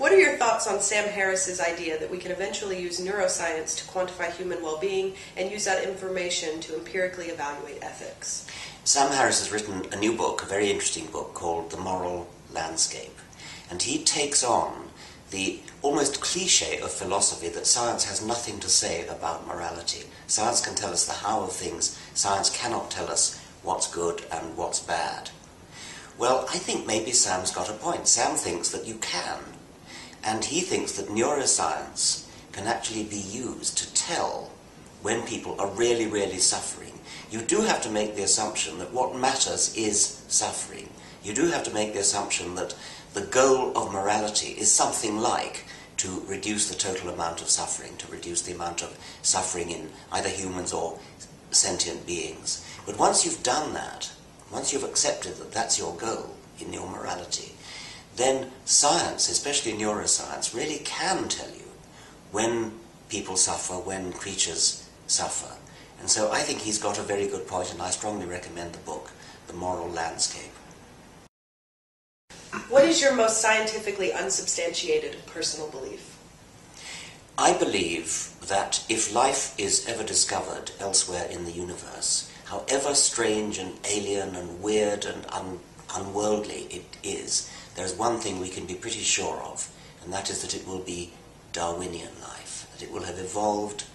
What are your thoughts on Sam Harris's idea that we can eventually use neuroscience to quantify human well-being and use that information to empirically evaluate ethics? Sam Harris has written a new book, a very interesting book, called The Moral Landscape. And he takes on the almost cliché of philosophy that science has nothing to say about morality. Science can tell us the how of things. Science cannot tell us what's good and what's bad. Well, I think maybe Sam's got a point. Sam thinks that you can. And he thinks that neuroscience can actually be used to tell when people are really, really suffering. You do have to make the assumption that what matters is suffering. You do have to make the assumption that the goal of morality is something like to reduce the total amount of suffering, to reduce the amount of suffering in either humans or sentient beings. But once you've done that, once you've accepted that that's your goal in your morality, then science, especially neuroscience, really can tell you when people suffer, when creatures suffer. And so I think he's got a very good point, and I strongly recommend the book, The Moral Landscape. What is your most scientifically unsubstantiated personal belief? I believe that if life is ever discovered elsewhere in the universe, however strange and alien and weird and unworldly it is, there's one thing we can be pretty sure of, and that is that it will be Darwinian life, that it will have evolved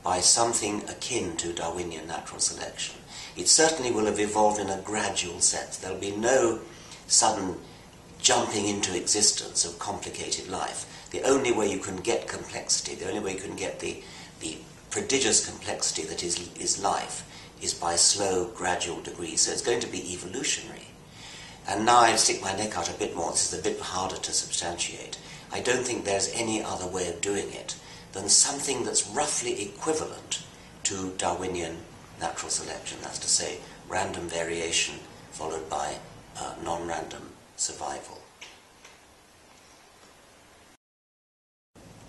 by something akin to Darwinian natural selection. It certainly will have evolved in a gradual sense. There'll be no sudden jumping into existence of complicated life. The only way you can get complexity, the only way you can get the prodigious complexity that is life, is by slow, gradual degrees. So it's going to be evolutionary. And now I stick my neck out a bit more. This is a bit harder to substantiate. I don't think there's any other way of doing it than something that's roughly equivalent to Darwinian natural selection. That's to say, random variation followed by non-random survival.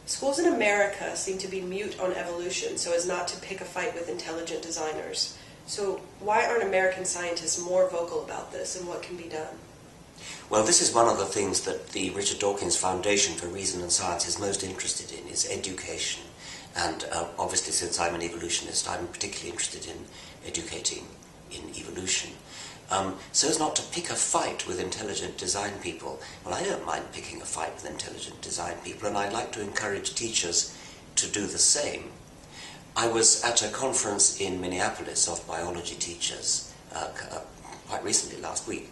Schools in America seem to be mute on evolution so as not to pick a fight with intelligent designers. So why aren't American scientists more vocal about this, and what can be done? Well, this is one of the things that the Richard Dawkins Foundation for Reason and Science is most interested in, is education. And obviously, since I'm an evolutionist, I'm particularly interested in educating in evolution. So as not to pick a fight with intelligent design people. Well, I don't mind picking a fight with intelligent design people, and I'd like to encourage teachers to do the same. I was at a conference in Minneapolis of biology teachers quite recently, last week,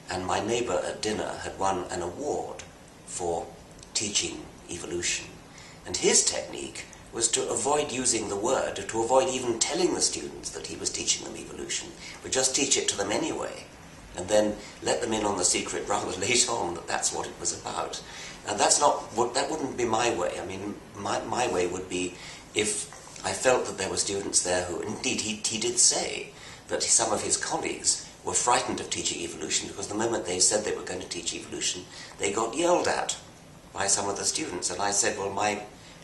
and my neighbour at dinner had won an award for teaching evolution. And his technique was to avoid using the word, to avoid even telling the students that he was teaching them evolution, but just teach it to them anyway, and then let them in on the secret rather late on that that's what it was about. And that wouldn't be my way. I mean, my way would be if I felt that there were students there who, indeed, he did say that some of his colleagues were frightened of teaching evolution because the moment they said they were going to teach evolution, they got yelled at by some of the students. And I said, well, my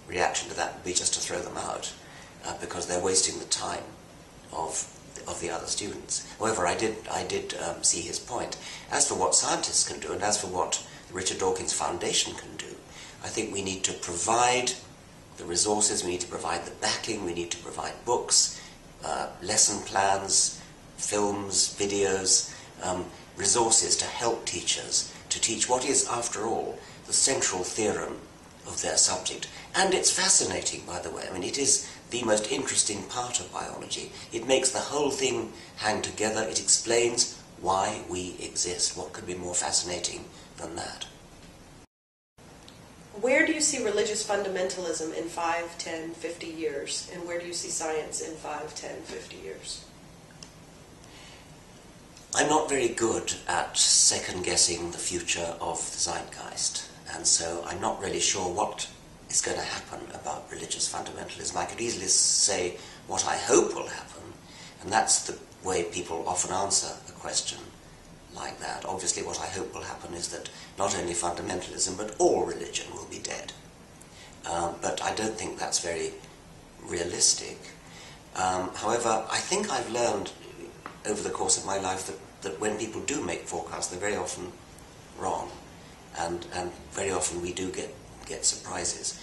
reaction to that would be just to throw them out because they're wasting the time of the other students. However, I did see his point. As for what scientists can do, and as for what the Richard Dawkins Foundation can do, I think we need to provide the resources, we need to provide the backing, we need to provide books, lesson plans, films, videos, resources to help teachers to teach what is, after all, the central theorem of their subject. And it's fascinating, by the way. I mean, it is the most interesting part of biology. It makes the whole thing hang together. It explains why we exist. What could be more fascinating than that? Where do you see religious fundamentalism in 5, 10, 50 years? And where do you see science in 5, 10, 50 years? I'm not very good at second-guessing the future of the zeitgeist, and so I'm not really sure what is going to happen about religious fundamentalism. I could easily say what I hope will happen, and that's the way people often answer a question like that. Obviously, what I hope will happen is that not only fundamentalism, but all religion will be dead. But I don't think that's very realistic. However, I think I've learned over the course of my life that when people do make forecasts, they're very often wrong. and very often we do get surprises.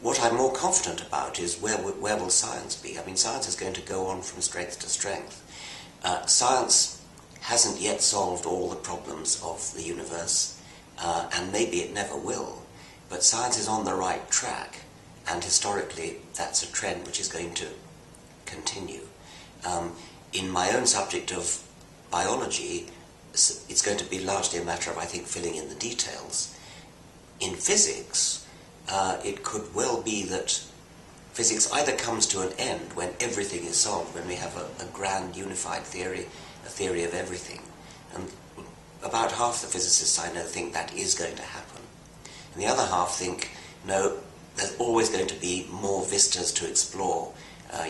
What I'm more confident about is where will science be? I mean, science is going to go on from strength to strength. Science hasn't yet solved all the problems of the universe, and maybe it never will, but science is on the right track, and historically that's a trend which is going to continue. In my own subject of biology, it's going to be largely a matter of, I think, filling in the details. In physics, it could well be that physics either comes to an end when everything is solved, when we have a grand unified theory, a theory of everything. And about half the physicists I know think that is going to happen. And the other half think, no, there's always going to be more vistas to explore.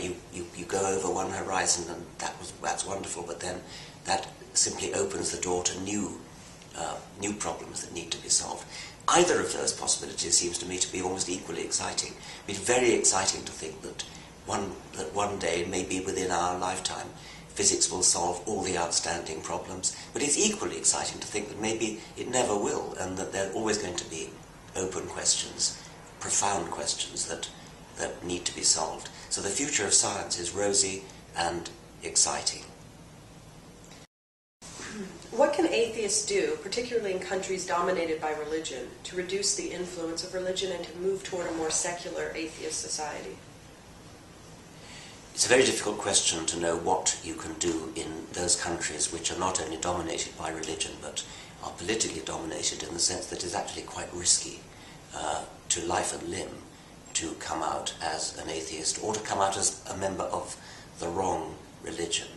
You go over one horizon and that's wonderful, but then that simply opens the door to new problems that need to be solved. Either of those possibilities seems to me to be almost equally exciting. It's very exciting to think that one day, maybe within our lifetime, physics will solve all the outstanding problems. But it's equally exciting to think that maybe it never will, and that there are always going to be open questions, profound questions that need to be solved. So the future of science is rosy and exciting. What can atheists do, particularly in countries dominated by religion, to reduce the influence of religion and to move toward a more secular atheist society? It's a very difficult question to know what you can do in those countries which are not only dominated by religion but are politically dominated, in the sense that it's actually quite risky to life and limb to come out as an atheist or to come out as a member of the wrong religion.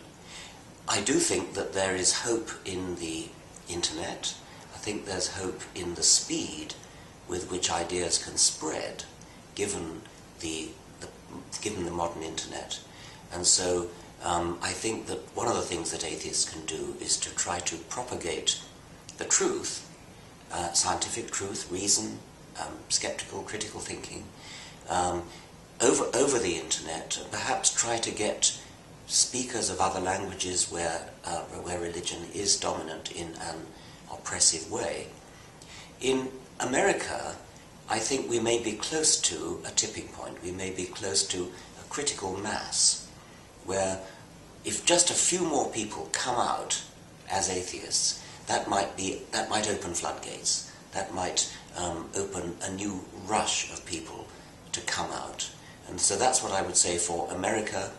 I do think that there is hope in the internet. I think there's hope in the speed with which ideas can spread, given the modern internet. And so I think that one of the things that atheists can do is to try to propagate the truth, scientific truth, reason, skeptical, critical thinking, over the internet. Perhaps try to get speakers of other languages where religion is dominant in an oppressive way. In America, I think we may be close to a tipping point. We may be close to a critical mass where if just a few more people come out as atheists, that might open floodgates. That might open a new rush of people to come out. And so that's what I would say for America.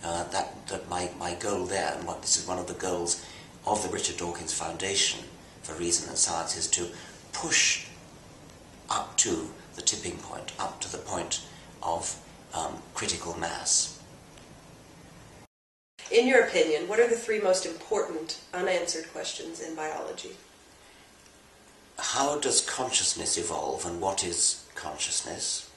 That my goal there, and this is one of the goals of the Richard Dawkins Foundation for Reason and Science, is to push up to the tipping point, up to the point of critical mass. In your opinion, what are the three most important unanswered questions in biology? How does consciousness evolve, and what is consciousness?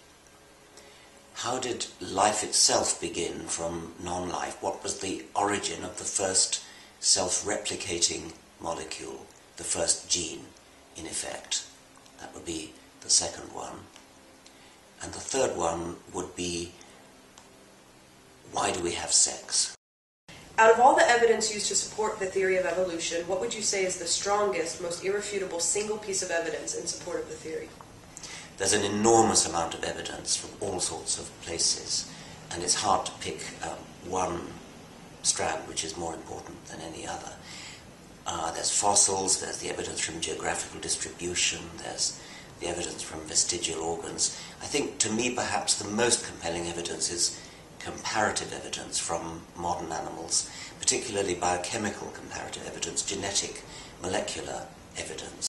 How did life itself begin from non-life? What was the origin of the first self-replicating molecule, the first gene, in effect? That would be the second one. And the third one would be, why do we have sex? Out of all the evidence used to support the theory of evolution, what would you say is the strongest, most irrefutable single piece of evidence in support of the theory? There's an enormous amount of evidence from all sorts of places, and it's hard to pick one strand which is more important than any other. There's fossils, there's the evidence from geographical distribution, there's the evidence from vestigial organs. I think, to me, perhaps the most compelling evidence is comparative evidence from modern animals, particularly biochemical comparative evidence, genetic, molecular evidence.